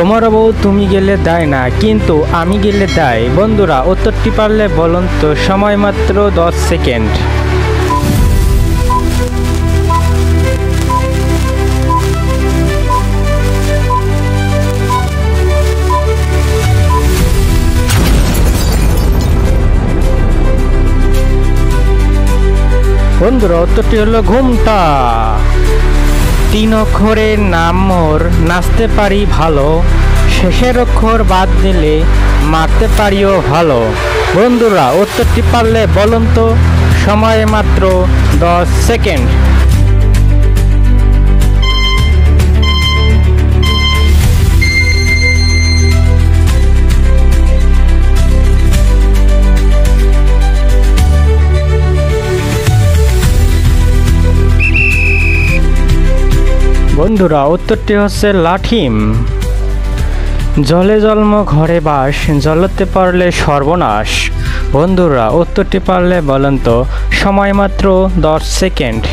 তোমার বউ তুমি গেলে দেয় না, কিন্তু আমি গেলে দেয়। বন্ধুরা উত্তরটি পারলে বলুন তো, সময় মাত্র 10 সেকেন্ড। বন্ধুরা উত্তরটি হলো ঘুমটা। 3 অক্ষরের নাম মোর, নাচতে পারি ভালো, শেষের অক্ষর বাদ দিলে মারতে পারিও ভালো। বন্ধুরা উত্তরটি পারলে বলুন তো, সময় মাত্র 10 সেকেন্ড। বন্ধুরা উত্তরটি হচ্ছে লাঠিম। জলে জন্ম ঘরে বাস, জ্বলতে পারলে সর্বনাশ। বন্ধুরা উত্তরটি পারলে বলেন তো, সময় মাত্র 10 সেকেন্ড।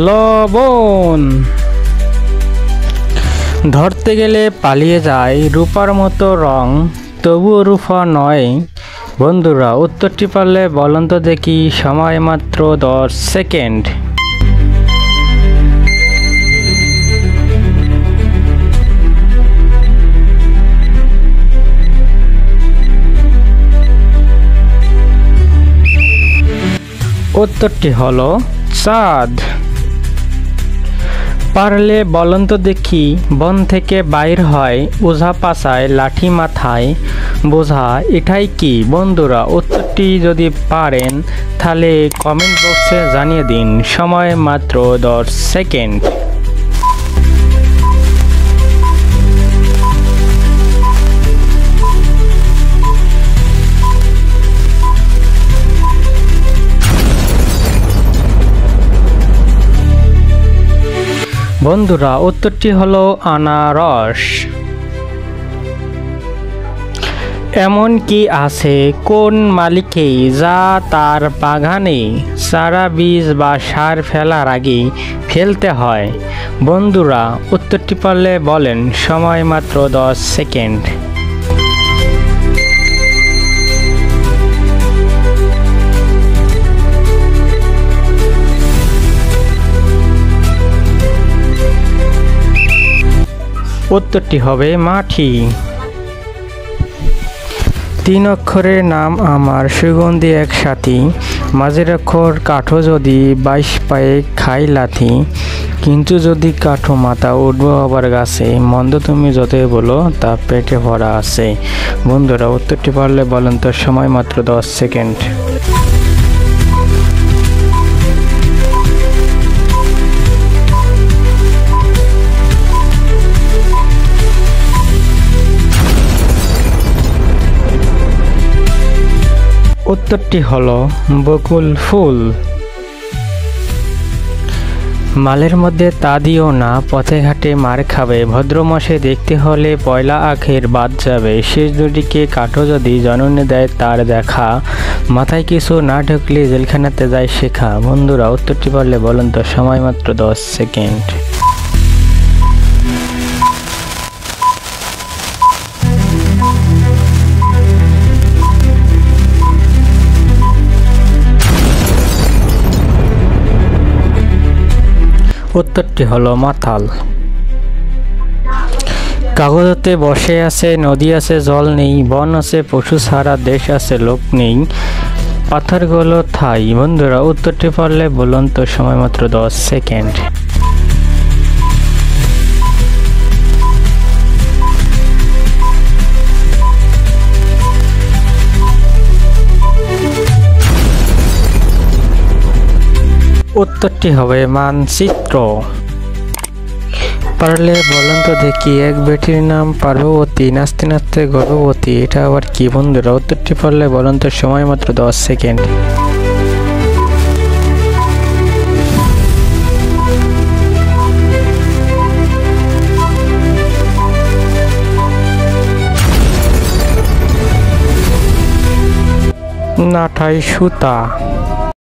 লবণ। ধরতে গেলে পালিয়ে যায়, রূপার মতো রং, তবুও রূপা নয়। বন্ধুরা উত্তরটি পারলে বলুন তো দেখি, সময় মাত্র 10 সেকেন্ড। উত্তরটি হলো চাঁদ। পারলে বলুন তো দেখি, বন থেকে বাইর হয়, ওঝা পাছায় লাঠি মাথায়, বোঝা এটাই কি? বন্ধুরা উত্তরটি যদি পারেন তাহলে কমেন্ট বক্সে জানিয়ে দিন। সময় মাত্র 10 সেকেন্ড। বন্ধুরা উত্তরটি হলো আনারস। এমন কি আছে কোন মালিকেই, যা তার বাগানে চারা বীজ বা সার ফেলার আগে ফেলতে হয়? বন্ধুরা উত্তরটি পারলে বলেন, সময় মাত্র 10 সেকেন্ড। উত্তরটি হবে মাটি। 3 অক্ষরের নাম আমার, সুগন্ধি এক সাথী, মাঝের অক্ষর কাঠো, যদি 22 পায়ে খাই লাথি, কিন্তু যদি কাঠো মাথা উঠবো আবার গাছে, মন্দ তুমি যতই বলো তা পেটে ভরা আছে। বন্ধুরা উত্তরটি পারলে বলেন তো, সময় মাত্র 10 সেকেন্ড। উত্তরটি হলো বকুল ফুল। মালের মধ্যে তা দিও না, পথে ঘাটে মার খাবে, ভদ্র মাসে দেখতে হলে পয়লা আখের বাদ যাবে, শেষ দুটিকে কাঠো যদি জননে দেয় তার দেখা, মাথায় কিছু না ঢুকলে জেলখানাতে যায় শেখা। বন্ধুরা উত্তরটি পারলে বলেন তো, সময় মাত্র 10 সেকেন্ড। উত্তরটি হলো মাতাল। কাগজতে বসে আছে, নদী আছে জল নেই, বন আছে পশু ছাড়া, দেশ আছে লোক নেই, পাথরগুলো থাই। বন্ধুরা উত্তরটি পারলে বলুন তো, সময় মাত্র 10 সেকেন্ড। উত্তরটি হবে মানচিত্র। পারলে বলুন তো দেখি, এক বেটির নাম পার্বতী, নাচতে নাচতে গর্ভবতী, এটা আবার কি? বন্ধুরা উত্তরটি পারলে বলুন তো, সময় মাত্র 10 সেকেন্ড। নাঠাই সুতা।